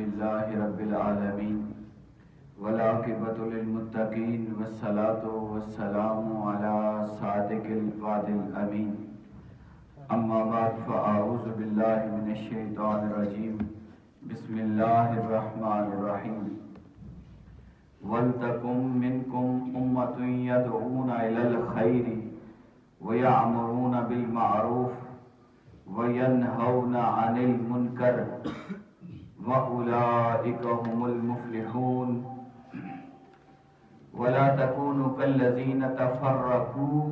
لله رب العالمين والعاقبة للمتقين والصلاة والسلام على صادق الوعد الأمين أما بعد فأعوذ بالله من الشيطان الرجيم بسم الله الرحمن الرحيم وَلْتَكُمْ مِنْكُمْ أُمَّةٌ يَدْعُونَ إِلَى الْخَيْرِ وَيَأْمُرُونَ بِالْمَعْرُوفِ وَيَنْهَوْنَ عَنِ الْمُنْكَرِ وَأُولَئِكَ هُمُ الْمُفْلِحُونَ وَلَا تَكُونُوا كَالَّذِينَ تَفَرَّقُوا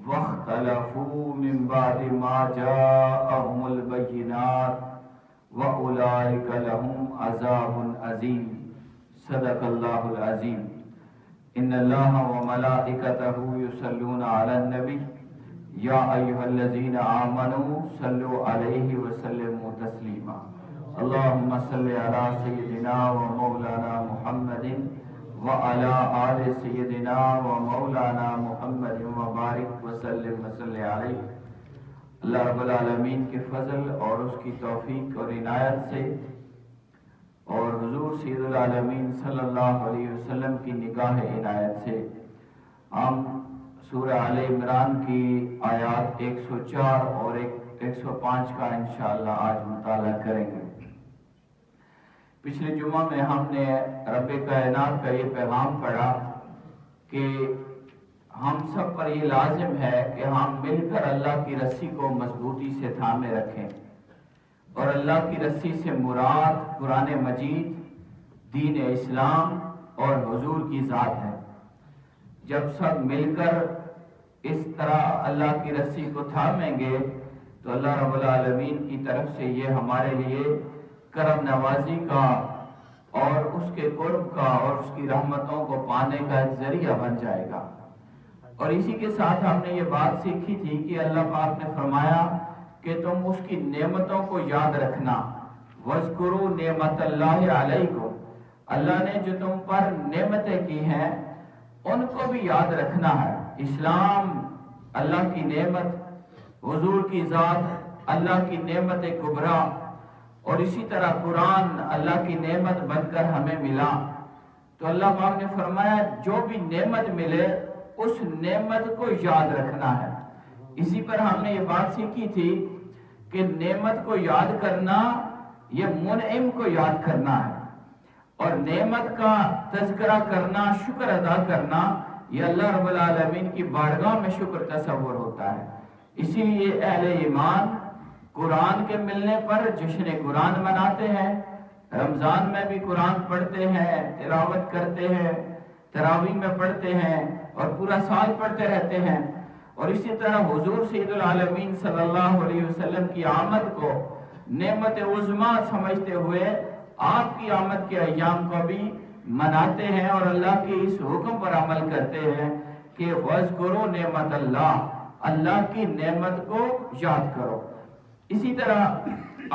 وَاخْتَلَفُوا مِنْ بَعْدِ مَا جَاءَهُمُ الْبَيِّنَاتُ وَأُولَئِكَ لَهُمْ عَذَابٌ عَظِيمٌ صدق اللہ العظیم ان اللہ وملائکتہ یصلون علی النبی یا ایھا الذین آمنوا صلوا علیہ وسلموا تسلیما اللہم صل علی سیدنا ومولانا محمد وعلی آل سیدنا ومولانا محمد وبارک وسلم وصلی علیہ۔ اللہ رب العالمین کے فضل اور اس کی توفیق اور عنایت سے اور حضور سید العالمین صلی اللہ علیہ وسلم کی نگاہ عنایت سے ہم سورہ آل عمران کی آیات 104 اور 105 کا انشاءاللہ آج مطالعہ کریں گے۔ پچھلے جمعہ میں ہم نے رب کائنات کا یہ پیغام پڑھا کہ ہم سب پر یہ لازم ہے کہ ہم مل کر اللہ کی رسی کو مضبوطی سے تھامے رکھیں، اور اللہ کی رسی سے مراد قرآن مجید، دین اسلام اور حضور کی ذات ہے۔ جب سب مل کر اس طرح اللہ کی رسی کو تھامیں گے تو اللہ رب العالمین کی طرف سے یہ ہمارے لیے کرم نوازی کا اور اس کے قرب کا اور اس کی رحمتوں کو پانے کا ایک ذریعہ بن جائے گا۔ اور اسی کے ساتھ ہم نے یہ بات سیکھی تھی کہ اللہ پاک نے فرمایا کہ تم اس کی نعمتوں کو یاد رکھنا، وَاذْكُرُوا نِعْمَةَ اللَّهِ عَلَيْكُمْ، اللہ نے جو تم پر نعمتیں کی ہیں ان کو بھی یاد رکھنا ہے۔ اسلام اللہ کی نعمت، حضور کی ذات اللہ کی نعمت کبریٰ، اور اسی طرح قرآن اللہ کی نعمت بن کر ہمیں ملا۔ تو اللہ پاک نے فرمایا جو بھی نعمت ملے اس نعمت کو یاد رکھنا ہے۔ اسی پر ہم نے یہ بات سیکھی تھی کہ نعمت کو یاد کرنا یہ منعم کو یاد کرنا ہے، اور نعمت کا تذکرہ کرنا، شکر ادا کرنا، یہ اللہ رب العالمین کی بارگاہ میں شکر تصور ہوتا ہے۔ اسی لیے اہل ایمان قرآن کے ملنے پر جشن قرآن مناتے ہیں، رمضان میں بھی قرآن پڑھتے ہیں، تلاوت کرتے ہیں، تراویح میں پڑھتے ہیں اور پورا سال پڑھتے رہتے ہیں۔ اور اسی طرح حضور سید العالمین صلی اللہ علیہ وسلم کی آمد کو نعمت عظمیٰ سمجھتے ہوئے آپ کی آمد کے ایام کو بھی مناتے ہیں اور اللہ کے اس حکم پر عمل کرتے ہیں کہ وَاذْكُرُوا نِعْمَةَ اللَّهِ، اللہ کی نعمت کو یاد کرو۔ اسی طرح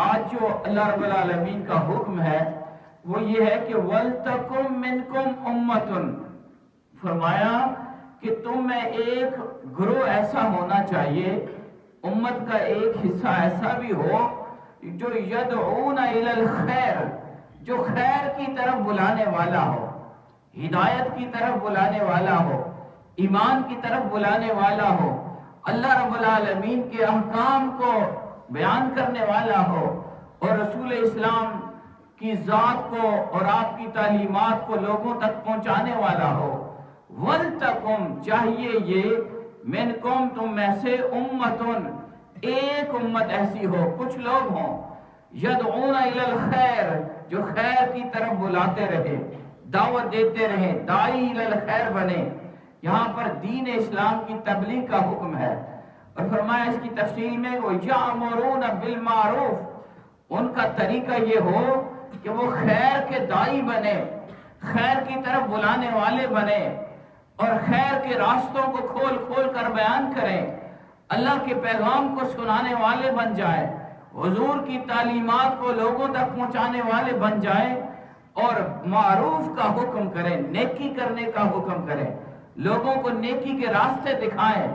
آج جو اللہ رب العالمین کا حکم ہے وہ یہ ہے کہ وَلْتَكُمْ مِنْكُمْ أُمَّةٌ، فرمایا کہ تم میں ایک گروہ ایسا ہونا چاہیے، امت کا ایک حصہ ایسا بھی ہو جو یدعون الی الخیر، جو خیر کی طرف بلانے والا ہو، ہدایت کی طرف بلانے والا ہو، ایمان کی طرف بلانے والا ہو، اللہ رب العالمین کے احکام کو بیان کرنے والا ہو، اور رسول اسلام کی ذات کو اور آپ کی تعلیمات کو لوگوں تک پہنچانے والا ہو۔ وَلْتَكُمْ، چاہیے یہ، مِنْكُمْ، تم میں سے، اُمَّتٌ، ایک امت ایسی ہو، کچھ لوگ ہوں، يَدْعُونَ إِلَى الْخَيْرِ، جو خیر کی طرف بلاتے رہے، دعوت دیتے رہے، داعی إِلَى الْخَيْرِ بنے۔ یہاں پر دین اسلام کی تبلیغ کا حکم ہے، اور فرمایا اس کی تفصیل میں وَيَأْمُرُونَ بِالْمَعْرُوفِ، ان کا طریقہ یہ ہو کہ وہ خیر کے داعی بنے، خیر کی طرف بلانے والے بنے، اور خیر کے راستوں کو کھول کھول کر بیان کریں، اللہ کے پیغام کو سنانے والے بن جائیں، حضور کی تعلیمات کو لوگوں تک پہنچانے والے بن جائیں، اور معروف کا حکم کریں، نیکی کرنے کا حکم کریں، لوگوں کو نیکی کے راستے دکھائیں،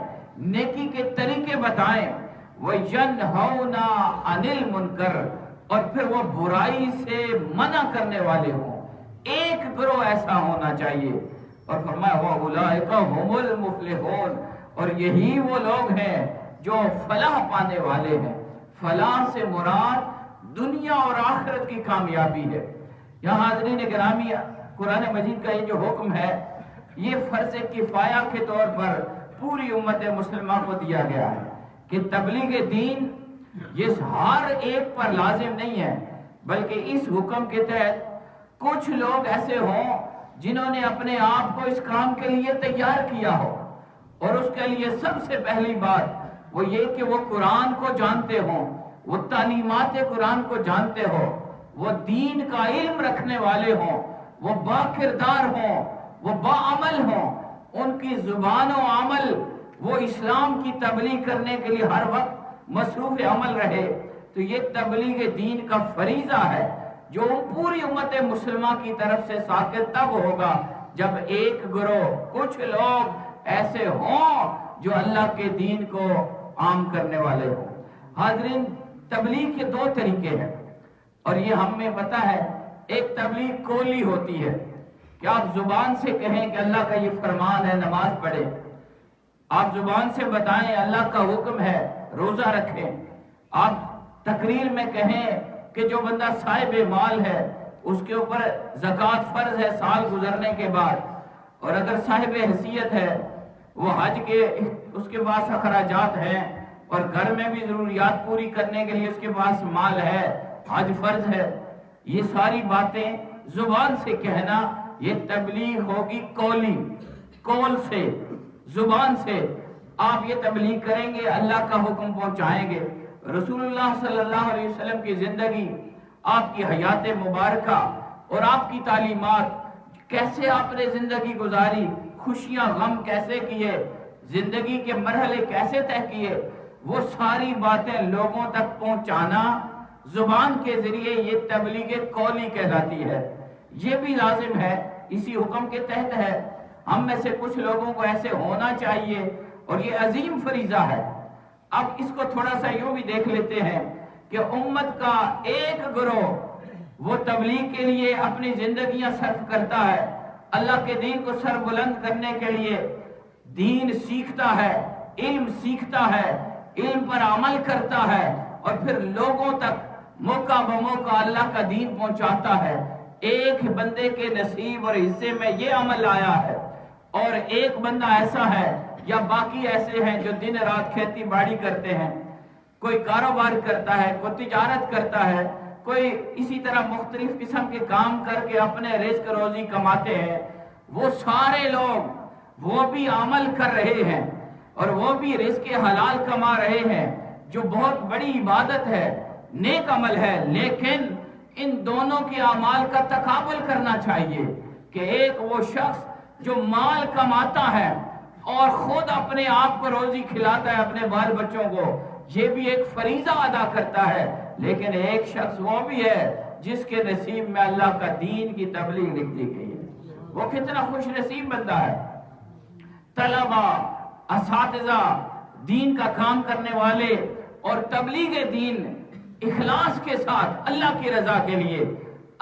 نیکی کے طریقے بتائیں۔ وَيَنْهَوْنَ عَنِ الْمُنْكَرِ، اور پھر وہ برائی سے منع کرنے والے ہوں. ایک گروہ ایسا ہونا چاہیے. اور فرمایا وَأُولَٰئِكَ هُمُ الْمُفْلِحُونَ، اور یہی وہ لوگ ہیں جو فلاح پانے والے ہیں. فلاح سے مراد دنیا اور آخرت کی کامیابی ہے. یہاں حاضرین گرامی، قرآن مجید کا یہ جو حکم ہے یہ فرض کفایہ کے طور پر پوری امت مسلمہ کو دیا گیا ہے کہ تبلیغ دین یہ ہر ایک پر لازم نہیں ہے، بلکہ اس حکم کے تحت کچھ لوگ ایسے ہوں جنہوں نے اپنے آپ کو اس کام کے لیے تیار کیا ہو، اور اس کے لیے سب سے پہلی بات وہ یہ کہ وہ قرآن کو جانتے ہوں، وہ تعلیمات قرآن کو جانتے ہو، وہ دین کا علم رکھنے والے ہوں، وہ با کردار ہوں، وہ با عمل ہوں، ان کی زبان و عمل وہ اسلام کی تبلیغ کرنے کے لیے ہر وقت مصروف عمل رہے. تو یہ تبلیغ دین کا فریضہ ہے جو پوری امت مسلمہ کی طرف سے ساقط تب ہوگا جب ایک گروہ، کچھ لوگ ایسے ہوں جو اللہ کے دین کو عام کرنے والے ہوں. حاضرین، تبلیغ کے دو طریقے ہیں، اور یہ ہمیں پتہ ہے. ایک تبلیغ قولی ہوتی ہے کہ آپ زبان سے کہیں کہ اللہ کا یہ فرمان ہے نماز پڑھیں، آپ زبان سے بتائیں اللہ کا حکم ہے روزہ رکھیں، آپ تقریر میں کہیں کہ جو بندہ صاحب مال ہے اس کے اوپر زکوٰۃ فرض ہے سال گزرنے کے بعد، اور اگر صاحب حیثیت ہے وہ حج کے اس کے پاس اخراجات ہیں اور گھر میں بھی ضروریات پوری کرنے کے لیے اس کے پاس مال ہے، حج فرض ہے. یہ ساری باتیں زبان سے کہنا یہ تبلیغ ہوگی قولی، قول سے، زبان سے آپ یہ تبلیغ کریں گے، اللہ کا حکم پہنچائیں گے. رسول اللہ صلی اللہ علیہ وسلم کی زندگی، آپ کی حیات مبارکہ اور آپ کی تعلیمات، کیسے آپ نے زندگی گزاری، خوشیاں غم کیسے کیے، زندگی کے مرحلے کیسے طے کیے، وہ ساری باتیں لوگوں تک پہنچانا زبان کے ذریعے یہ تبلیغ قولی کہلاتی ہے. یہ بھی لازم ہے، اسی حکم کے تحت ہے. ہم میں سے کچھ لوگوں کو ایسے ہونا چاہیے اور یہ عظیم فریضہ ہے. اب اس کو تھوڑا سا یوں بھی دیکھ لیتے ہیں کہ امت کا ایک گروہ وہ تبلیغ کے لیے اپنی زندگیاں صرف کرتا ہے، اللہ کے دین کو سر بلند کرنے کے لیے دین سیکھتا ہے، علم سیکھتا ہے، علم پر عمل کرتا ہے، اور پھر لوگوں تک موقع بموقع اللہ کا دین پہنچاتا ہے. ایک بندے کے نصیب اور حصے میں یہ عمل آیا ہے، اور ایک بندہ ایسا ہے یا باقی ایسے ہیں جو دن رات کھیتی باڑی کرتے ہیں، کوئی کاروبار کرتا ہے، کوئی تجارت کرتا ہے، کوئی اسی طرح مختلف قسم کے کام کر کے اپنے رزق روزی کماتے ہیں. وہ سارے لوگ وہ بھی عمل کر رہے ہیں اور وہ بھی رزق حلال کما رہے ہیں، جو بہت بڑی عبادت ہے، نیک عمل ہے. لیکن ان دونوں کے اعمال کا تقابل کرنا چاہیے کہ ایک وہ شخص جو مال کماتا ہے اور خود اپنے آپ کو روزی کھلاتا ہے اپنے بال بچوں کو، یہ بھی ایک فریضہ ادا کرتا ہے. لیکن ایک شخص وہ بھی ہے جس کے نصیب میں اللہ کا دین کی تبلیغ لکھ دی گئی ہے. وہ کتنا خوش نصیب بندہ ہے. طلبہ، اساتذہ، دین کا کام کرنے والے اور تبلیغ دین اخلاص کے ساتھ اللہ کی رضا کے لیے،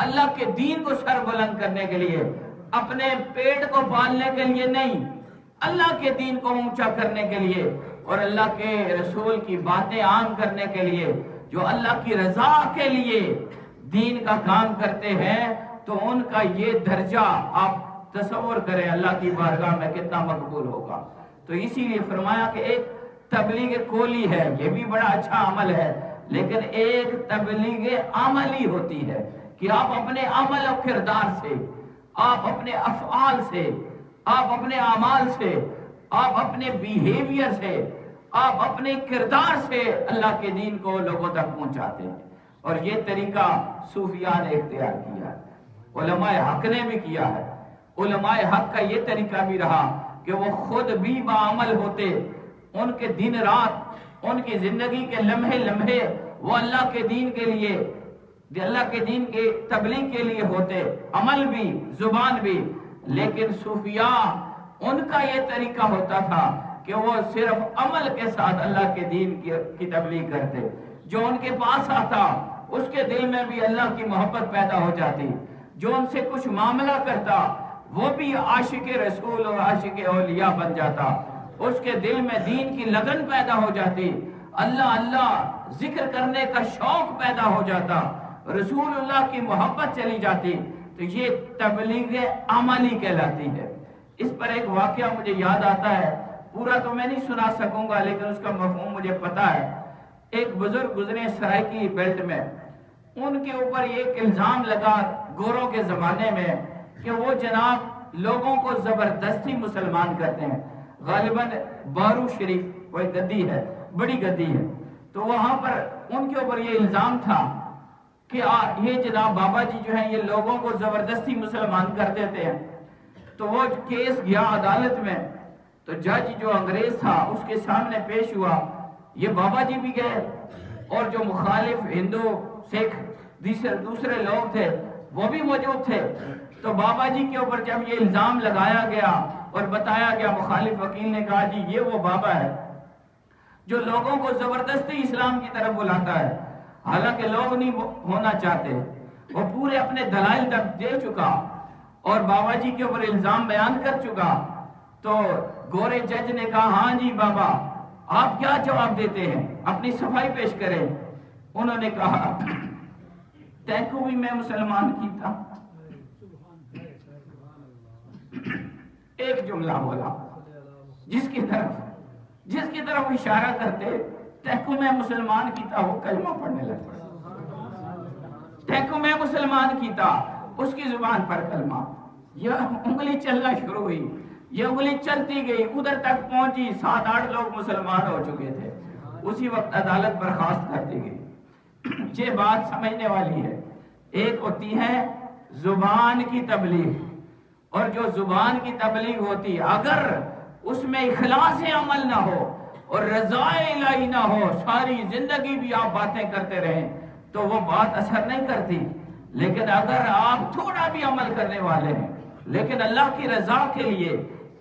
اللہ کے دین کو سر بلند کرنے کے لیے، اپنے پیٹ کو پالنے کے لیے نہیں، اللہ کے دین کو اونچا کرنے کے لیے اور اللہ کے رسول کی باتیں عام کرنے کے لیے، جو اللہ کی رضا کے لیے دین کا کام کرتے ہیں، تو ان کا یہ درجہ آپ تصور کریں اللہ کی بارگاہ میں کتنا مقبول ہوگا. تو اسی لیے فرمایا کہ ایک تبلیغ قولی ہے، یہ بھی بڑا اچھا عمل ہے، لیکن ایک تبلیغ عملی ہوتی ہے کہ آپ اپنے عمل و کردار سے، آپ اپنے افعال سے، آپ اپنے اعمال سے، آپ اپنے بیہیویئر سے، آپ اپنے کردار سے اللہ کے دین کو لوگوں تک پہنچاتے ہیں. اور یہ طریقہ صوفیاء نے اختیار کیا ہے، علماء حق نے بھی کیا ہے. علماء حق کا یہ طریقہ بھی رہا کہ وہ خود بھی بعمل ہوتے، ان کے دن رات، ان کی زندگی کے لمحے لمحے وہ اللہ کے دین کے لیے، اللہ کے دین کے تبلیغ کے لیے ہوتے، عمل بھی، زبان بھی. لیکن صوفیاء ان کا یہ طریقہ ہوتا تھا کہ وہ صرف عمل کے ساتھ اللہ کے دین کی تبلیغ کرتے. جو ان کے پاس آتا اس کے دل میں بھی اللہ کی محبت پیدا ہو جاتی، جو ان سے کچھ معاملہ کرتا وہ بھی عاشق رسول اور عاشق اولیاء بن جاتا، اس کے دل میں دین کی لگن پیدا ہو جاتی، اللہ اللہ ذکر کرنے کا شوق پیدا ہو جاتا، رسول اللہ کی محبت چلی جاتی، تو یہ تبلیغ عملی کہلاتی ہے۔ اس پر ایک واقعہ مجھے یاد آتا ہے، پورا تو میں نہیں سنا سکوں گا لیکن اس کا مفہوم مجھے پتا ہے۔ ایک بزرگ گزرے سرائکی بیلٹ میں، ان کے اوپر ایک الزام لگا گوروں کے زمانے میں کہ وہ جناب لوگوں کو زبردستی مسلمان کرتے ہیں، غالباً بارو شریف کوئی گدی ہے، بڑی گدی ہے، تو وہاں پر ان کے اوپر یہ الزام تھا کہ یہ جناب بابا جی جو ہیں یہ لوگوں کو زبردستی مسلمان کر دیتے ہیں۔ تو وہ کیس گیا عدالت میں، تو جج جو انگریز تھا اس کے سامنے پیش ہوا، یہ بابا جی بھی گئے اور جو مخالف ہندو سکھ دوسرے لوگ تھے وہ بھی موجود تھے۔ تو بابا جی کے اوپر جب یہ الزام لگایا گیا اور بتایا گیا، مخالف وکیل نے کہا جی یہ وہ بابا ہے جو لوگوں کو زبردستی اسلام کی طرف بلاتا ہے، حالانکہ لوگ نہیں ہونا چاہتے، وہ پورے اپنے دلائل تک دے چکا اور بابا جی کے اوپر الزام بیان کر چکا۔ تو گورے جج نے کہا ہاں جی بابا آپ کیا جواب دیتے ہیں، اپنی صفائی پیش کریں۔ انہوں نے کہا تینکو بھی میں مسلمان کی تھا، ایک جملہ بولا جس کی طرف اشارہ کرتے تینکو میں مسلمان کی تھا، وہ کلمہ پڑھنے لگ پڑا۔ تینکو میں مسلمان کی تھا، اس کی زبان پر کلمہ، یہ انگلی چلنا شروع ہوئی، یہ انگلی چلتی گئی، ادھر تک پہنچی، 7-8 لوگ مسلمان ہو چکے تھے۔ اسی وقت عدالت برخاست کر دی گئی۔ یہ بات سمجھنے والی ہے، ایک ہوتی ہے زبان کی تبلیغ، اور جو زبان کی تبلیغ ہوتی اگر اس میں اخلاص عمل نہ ہو اور رضا الہی نہ ہو، ساری زندگی بھی آپ باتیں کرتے رہیں تو وہ بات اثر نہیں کرتی۔ لیکن اگر آپ تھوڑا بھی عمل کرنے والے ہیں لیکن اللہ کی رضا کے لیے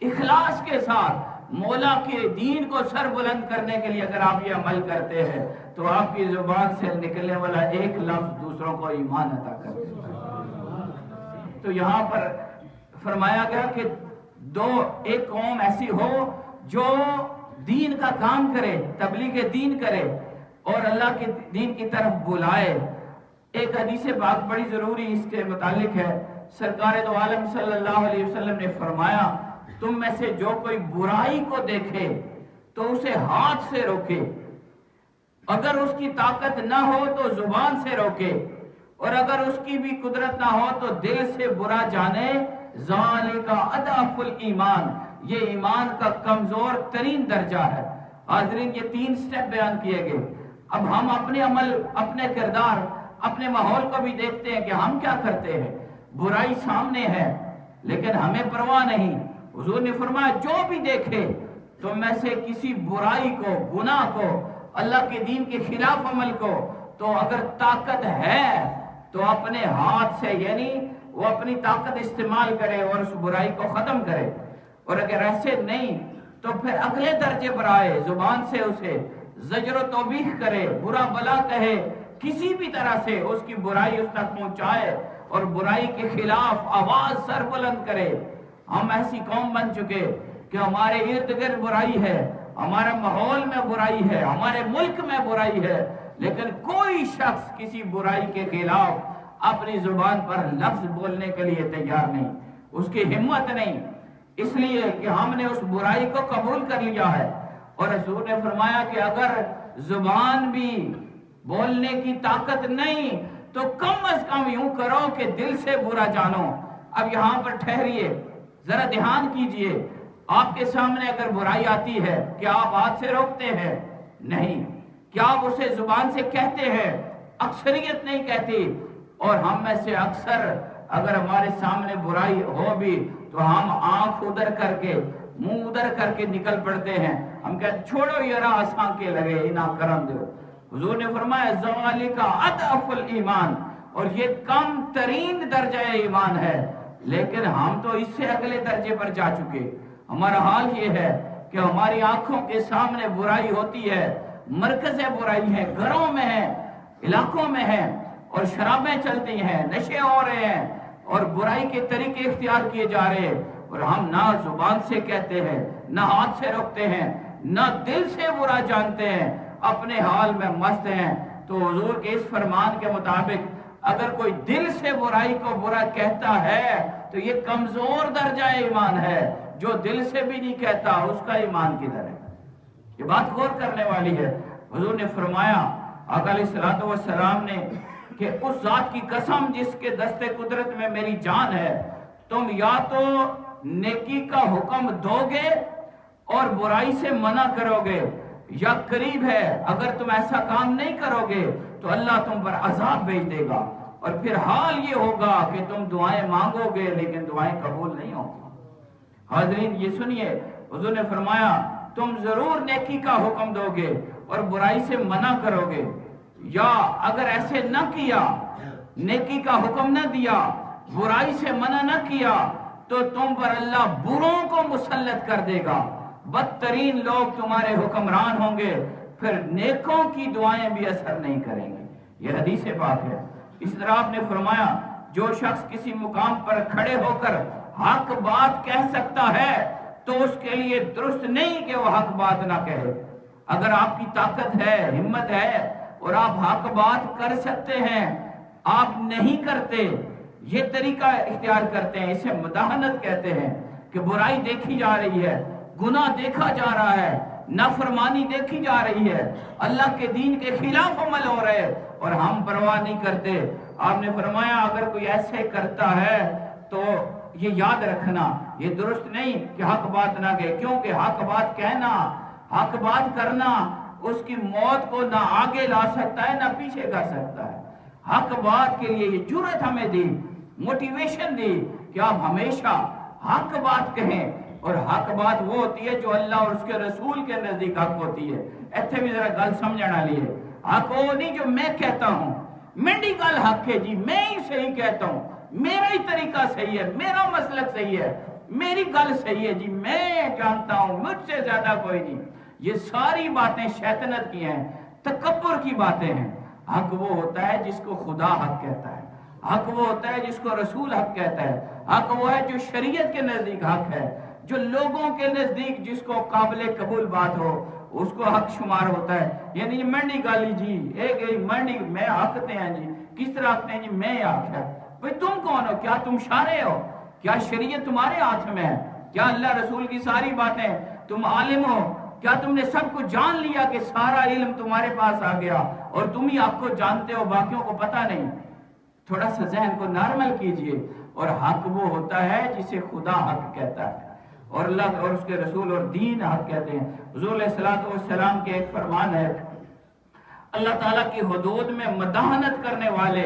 اخلاص کے ساتھ مولا کے دین کو سر بلند کرنے کے لیے اگر آپ یہ عمل کرتے ہیں تو آپ کی زبان سے نکلنے والا ایک لفظ دوسروں کو ایمان عطا کر دیتا ہے۔ تو یہاں پر فرمایا گیا کہ ایک قوم ایسی ہو جو دین کا کام کرے، تبلیغ دین کرے اور اللہ کے دین کی طرف بلائے۔ ایک حدیث پاک بڑی ضروری اس کے متعلق ہے، سرکار دو عالم صلی اللہ علیہ وسلم نے فرمایا تم میں سے جو کوئی برائی کو دیکھے تو اسے ہاتھ سے روکے، اگر اس کی طاقت نہ ہو تو زبان سے روکے، اور اگر اس کی بھی قدرت نہ ہو تو دل سے برا جانے، ذالک اضعف الایمان، یہ ایمان کا کمزور ترین درجہ ہے۔ حاضرین یہ 3 سٹیپ بیان کیے گئے۔ اب ہم اپنے عمل، اپنے کردار، اپنے ماحول کو بھی دیکھتے ہیں کہ ہم کیا کرتے ہیں۔ برائی سامنے ہے لیکن ہمیں پرواہ نہیں۔ حضور نے فرمایا جو بھی دیکھے تم میں سے کسی برائی کو، گناہ کو، اللہ کے دین کے خلاف عمل کو، تو اگر طاقت ہے تو اپنے ہاتھ سے، یعنی وہ اپنی طاقت استعمال کرے اور اس برائی کو ختم کرے، اور اگر ایسے نہیں تو پھر اگلے درجے پر آئے، زبان سے اسے زجر و توبیخ کرے، برا بلا کہے، کسی بھی طرح سے اس کی برائی اس تک پہنچائے اور برائی کے خلاف آواز سر بلند کرے۔ ہم ایسی قوم بن چکے کہ ہمارے ارد گرد برائی ہے، ہمارے ماحول میں برائی ہے، ہمارے ملک میں برائی ہے، لیکن کوئی شخص کسی برائی کے خلاف اپنی زبان پر لفظ بولنے کے لیے تیار نہیں، اس کی ہمت نہیں، اس لیے کہ ہم نے اس برائی کو قبول کر لیا ہے۔ اور رسول نے فرمایا کہ اگر زبان بھی بولنے کی طاقت نہیں تو کم از کم یوں کرو کہ دل سے برا جانو۔ اب یہاں پر ٹھہریے، ذرا دھیان کیجئے، آپ کے سامنے اگر برائی آتی ہے کیا آپ ہاتھ سے روکتے ہیں؟ نہیں۔ کیا آپ اسے زبان سے کہتے ہیں؟ اکثریت نہیں کہتی۔ اور ہم میں سے اکثر اگر ہمارے سامنے برائی ہو بھی تو ہم آنکھ ادھر کر کے، منہ ادھر کر کے نکل پڑتے ہیں، ہم کہتے چھوڑو یہ راہ آسان کے لگے انہا کرم دو۔ حضور نے فرمایا ذالک اضعف الایمان، اور یہ کم ترین درجہ ایمان ہے، لیکن ہم تو اس سے اگلے درجے پر جا چکے۔ ہمارا حال یہ ہے کہ ہماری آنکھوں کے سامنے برائی ہوتی ہے، مرکز برائی ہے، گھروں میں ہے، علاقوں میں ہیں اور شرابیں چلتی ہیں، نشے ہو رہے ہیں اور برائی کے طریقے اختیار کیے جا رہے ہیں، اور ہم نہ زبان سے کہتے ہیں، نہ ہاتھ سے روکتے ہیں، نہ دل سے برا جانتے ہیں، اپنے حال میں مست ہیں. تو حضور کے اس فرمان کے مطابق اگر کوئی دل سے برائی کو برا کہتا ہے تو یہ کمزور درجہ ایمان ہے. جو دل سے بھی نہیں کہتا اس کا ایمان کدھر ہے؟ یہ بات غور کرنے والی ہے. حضور نے فرمایا، آقا علیہ الصلوۃ والسلام نے، کہ اس ذات کی قسم جس کے دست قدرت میں میری جان ہے، تم یا تو نیکی کا حکم دو گے اور برائی سے منع کرو گے، یا قریب ہے اگر تم ایسا کام نہیں کرو گے تو اللہ تم پر عذاب بھیج دے گا، اور پھر حال یہ ہوگا کہ تم دعائیں مانگو گے لیکن دعائیں قبول نہیں ہوں گی. حاضرین یہ سنیے، حضور نے فرمایا تم ضرور نیکی کا حکم دو گے اور برائی سے منع کرو گے، یا اگر ایسے نہ کیا، نیکی کا حکم نہ دیا، برائی سے منع نہ کیا، تو تم پر اللہ بروں کو مسلط کر دے گا. بدترین لوگ تمہارے حکمران ہوں گے، پھر نیکوں کی دعائیں بھی اثر نہیں کریں گے. یہ حدیث پاک ہے. اس طرح آپ نے فرمایا جو شخص کسی مقام پر کھڑے ہو کر حق بات کہہ سکتا ہے تو اس کے لیے درست نہیں کہ وہ حق بات نہ کہے. اگر آپ کی طاقت ہے، ہمت ہے اور آپ حق بات کر سکتے ہیں، آپ نہیں کرتے، یہ طریقہ اختیار کرتے ہیں، اسے مداہنت کہتے ہیں کہ برائی دیکھی جا رہی ہے، گناہ دیکھا جا رہا ہے، نافرمانی دیکھی جا رہی ہے، اللہ کے دین کے خلاف عمل ہو رہے اور ہم پرواہ نہیں کرتے. آپ نے فرمایا اگر کوئی ایسے کرتا ہے تو یہ یاد رکھنا یہ درست نہیں کہ حق بات نہ کہے، کیونکہ حق بات کہنا، حق بات کرنا اس کی موت کو نہ آگے لا سکتا ہے نہ پیچھے کر سکتا ہے. حق بات کے لیے یہ جرأت ہمیں دی، موٹیویشن دی کہ آپ ہمیشہ حق بات کہیں. اور حق بات وہ ہوتی ہے جو اللہ اور اس کے رسول کے نزدیک حق ہوتی ہے. ایتھے بھی ذرا گل سمجھنا لیے، حق وہ نہیں جو میں کہتا ہوں، میری گل حق ہے جی، میں ہی صحیح کہتا ہوں، میرا ہی طریقہ صحیح ہے، میرا مسلک صحیح ہے، میری گل صحیح ہے جی، میں جانتا ہوں، مجھ سے زیادہ کوئی نہیں. یہ ساری باتیں شیطنت کی ہیں، تکبر کی باتیں ہیں. حق وہ ہوتا ہے جس کو خدا حق کہتا ہے، حق وہ ہوتا ہے جس کو رسول حق کہتا ہے، حق وہ ہے جو شریعت کے نزدیک حق ہے، جو لوگوں کے نزدیک جس کو قابل قبول بات ہو اس کو حق شمار ہوتا ہے. یعنی منڈی گالی جی ایک منڈی میں حقتے ہیں جی، کس طرح حقتے ہیں جی، میں حق ہے. بھئی تم کون ہو؟ کیا تم شارع ہو؟ کیا شریعت تمہارے ہاتھ میں ہے؟ کیا اللہ رسول کی ساری باتیں تم عالم ہو؟ کیا تم نے سب کو جان لیا کہ سارا علم تمہارے پاس آ گیا اور تم ہی آپ کو جانتے ہو، باقیوں کو پتہ نہیں؟ تھوڑا سا ذہن کو نارمل کیجئے. اور حق وہ ہوتا ہے جسے خدا حق کہتا ہے اور اللہ اور اس کے رسول اور دین حق کہتے ہیں. حضور علیہ الصلوۃ والسلام کے ایک فرمان ہے، اللہ تعالیٰ کی حدود میں مداہنت کرنے والے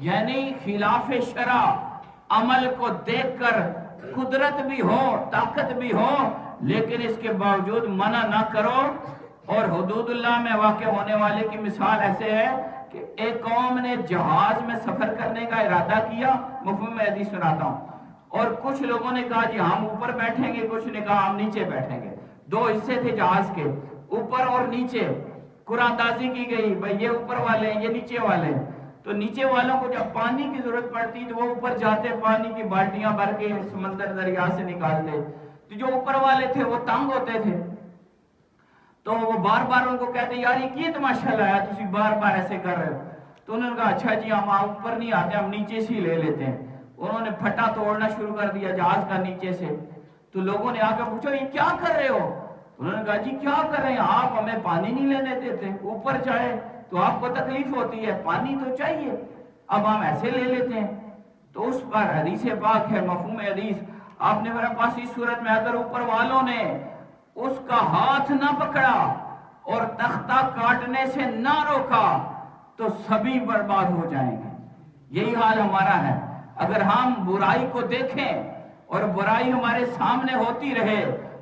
یعنی خلاف شرع عمل کو دیکھ کر قدرت بھی ہو، طاقت بھی ہو، لیکن اس کے باوجود منع نہ کرو. اور حدود اللہ میں واقع ہونے والے کی مثال ایسے ہے کہ ایک قوم نے جہاز میں سفر کرنے کا ارادہ کیا. مفہوم میں حدیث سناتا ہوں. اور کچھ لوگوں نے کہا جی ہم اوپر بیٹھیں گے، کچھ نے کہا ہم نیچے بیٹھیں گے. دو حصے تھے جہاز کے، اوپر اور نیچے. قرآن اندازی کی گئی بھئی یہ اوپر والے ہیں، یہ نیچے والے ہیں. تو نیچے والوں کو جب پانی کی ضرورت پڑتی تو وہ اوپر جاتے، پانی کی بالٹیاں بھر کے سمندر دریا سے نکالتے. تو جو اوپر والے تھے وہ تنگ ہوتے تھے، تو وہ بار بار ان کو کہتے یار یہ کی تماشا لایا، تسی بار بار ایسے کر رہے ہو. تو انہوں نے کہا اچھا جی ہم اوپر نہیں آتے، ہم نیچے سے ہی لے لیتے ہیں. انہوں نے پھٹا توڑنا شروع کر دیا جہاز کا نیچے سے. تو لوگوں نے آ کر پوچھا یہ کیا کر رہے ہو؟ انہوں نے کہا جی کیا کر رہے ہیں، آپ ہمیں پانی نہیں لینے دیتے، اوپر جائے تو آپ کو تکلیف ہوتی ہے، پانی تو چاہیے، اب ہم ایسے لے لیتے ہیں. تو اس پر حدیث پاک ہے، مفہوم حدیث. آپ نے میرے پاس اس صورت میں اگر اوپر والوں نے اس کا ہاتھ نہ پکڑا اور تختہ کاٹنے سے نہ روکا تو سبھی برباد ہو جائیں گے. یہی حال ہمارا ہے. اگر ہم برائی کو دیکھیں اور برائی ہمارے سامنے ہوتی رہے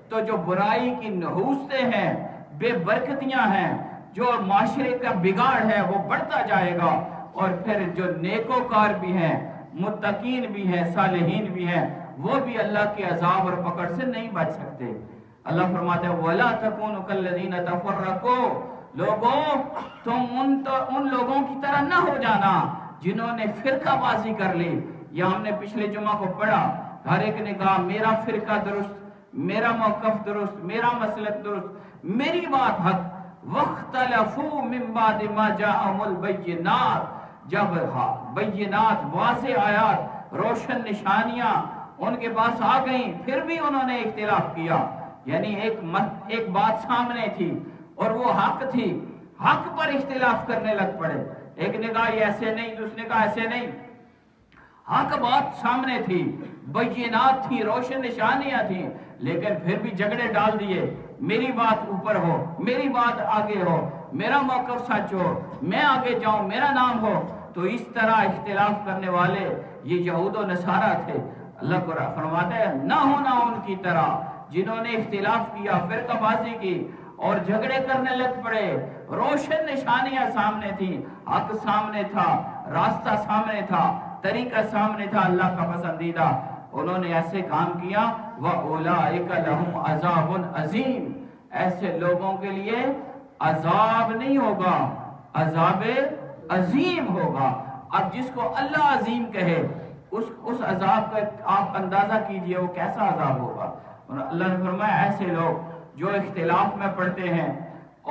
تو جو برائی کی نحوستیں ہیں، بے برکتیاں ہیں، جو معاشرے کا بگاڑ ہے وہ بڑھتا جائے گا. اور پھر جو نیکوکار بھی ہیں، متقین بھی ہیں، صالحین بھی ہیں، وہ بھی اللہ کے عذاب اور پکڑ سے نہیں بچ سکتے. اللہ فرماتے ہیں وَلَا تَكُونُوا كَالَّذِينَ تَفَرَّقُوا لوگوں تم ان لوگوں کی طرح نہ ہو جانا جنہوں نے فرقہ بازی کر لی. یہ ہم نے پچھلے جمعہ کو پڑھا، ہر ایک نے کہا میرا فرقہ درست، میرا موقف درست، میرا مسلک درست، میری بات حق. وَاخْتَلَفُوا مِن بَعْدِ مَا جَاءَهُمُ الْبَيِّنَاتُ، جب بینات واضح آیات روشن نشانیاں ان کے پاس آ گئیں پھر بھی انہوں نے اختلاف کیا. یعنی ایک بات سامنے تھی اور وہ حق تھی، حق پر اختلاف کرنے لگ پڑے. ایک نے کہا یہ ایسے نہیں، دوسرے نے کہا ایسے نہیں. حق بات سامنے تھی، بینات تھی، روشن نشانیاں تھیں، لیکن پھر بھی جھگڑے ڈال دیے. میری بات اوپر ہو، میری بات آگے ہو، میرا موقف سچ ہو، میں آگے جاؤں، میرا نام ہو. تو اس طرح اختلاف کرنے والے یہ یہود و نصارہ تھے. اللہ کو فرماتا ہے نہ ہونا ان کی طرح جنہوں نے اختلاف کیا، فرقہ بازی کی اور جھگڑے کرنے لگ پڑے. روشن نشانیاں سامنے تھیں، حق سامنے تھا، راستہ سامنے تھا، طریقہ سامنے تھا اللہ کا پسندیدہ. انہوں نے ایسے کام کیا. وَأُولَئِكَ لَهُمْ عَذَابٌ عَظِيمٌ، ایسے لوگوں کے لیے عذاب نہیں ہوگا، عذاب عظیم ہوگا. اب جس کو اللہ عظیم کہے اس عذاب کا آپ اندازہ کیجئے وہ کیسا عذاب ہوگا. اور اللہ نے فرمایا ایسے لوگ جو اختلاف میں پڑتے ہیں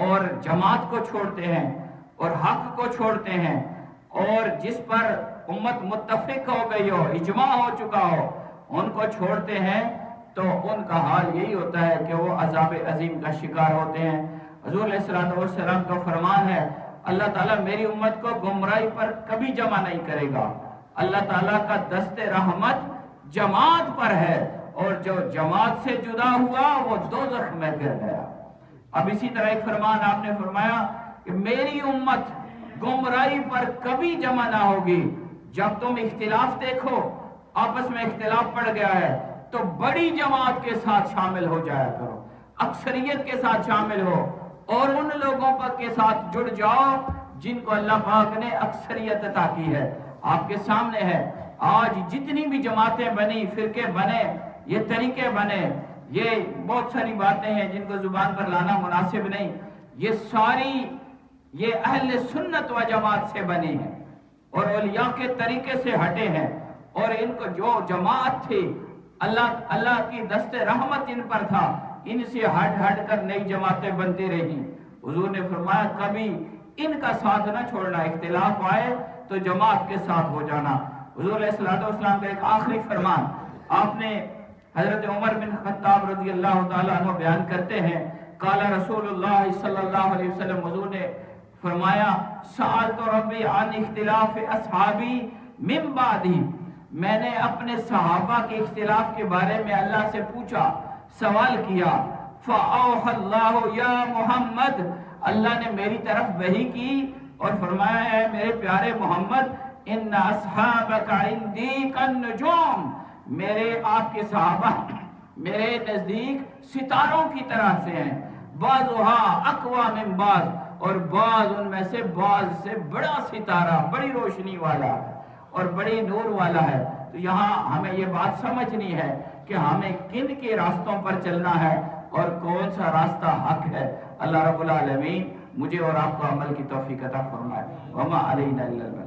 اور جماعت کو چھوڑتے ہیں اور حق کو چھوڑتے ہیں اور جس پر امت متفق ہو گئی ہو، اجماع ہو چکا ہو، ان کو چھوڑتے ہیں تو ان کا حال یہی ہوتا ہے کہ وہ عذاب عظیم کا شکار ہوتے ہیں. حضور علیہ السلام کا فرمان ہے اللہ تعالیٰ میری امت کو گمراہی پر کبھی جمع نہیں کرے گا. اللہ تعالیٰ کا دست رحمت جماعت پر ہے اور جو جماعت سے جدا ہوا وہ دوزخ میں گر گیا. اب اسی طرح ایک فرمان آپ نے فرمایا کہ میری امت گمراہی پر کبھی جمع نہ ہوگی. جب تم اختلاف دیکھو، آپس میں اختلاف پڑ گیا ہے تو بڑی جماعت کے ساتھ شامل ہو جایا کرو، اکثریت کے ساتھ شامل ہو اور ان لوگوں کے ساتھ جڑ جاؤ جن کو اللہ پاک نے اکثریت عطا کی ہے. آپ کے سامنے ہے آج جتنی بھی جماعتیں بنی، فرقے بنے، یہ طریقے بنے، یہ بہت ساری باتیں ہیں جن کو زبان پر لانا مناسب نہیں. یہ ساری یہ اہل سنت و جماعت سے بنی ہیں اور اولیاء کے طریقے سے ہٹے ہیں. اور ان کو جو جماعت تھی اللہ کی دست رحمت ان پر تھا، ان سے ہٹ کر نئی جماعتیں بنتی رہی. حضور نے فرمایا کبھی ان کا ساتھ نہ چھوڑنا، اختلاف آئے تو جماعت کے ساتھ ہو جانا. حضور علیہ السلام کا ایک آخری فرمان آپ نے حضرت عمر بن خطاب رضی اللہ تعالیٰ عنہ بیان کرتے ہیں. قال رسول اللہ صلی اللہ علیہ وسلم، حضور نے فرمایا سألت ربی عن اختلاف اصحابی من بعدی، میں نے اپنے صحابہ کے اختلاف کے بارے میں اللہ سے پوچھا، سوال کیا. فَأَوْحَ اللَّهُ يَا محمد، اللہ نے میری طرف وحی کی اور فرمایا ہے میرے پیارے محمد، ان اصحابک عندی کالنجوم، میرے آپ کے صحابہ میرے نزدیک ستاروں کی طرح سے ہیں. بعضھا اقوی من بعض، اور بعض ان میں سے بعض سے بڑا ستارہ، بڑی روشنی والا ہے اور بڑی نور والا ہے. تو یہاں ہمیں یہ بات سمجھنی ہے کہ ہمیں کن کے راستوں پر چلنا ہے اور کون سا راستہ حق ہے. اللہ رب العالمین مجھے اور آپ کو عمل کی توفیق عطا فرمائے. وما علینا الا البلاغ.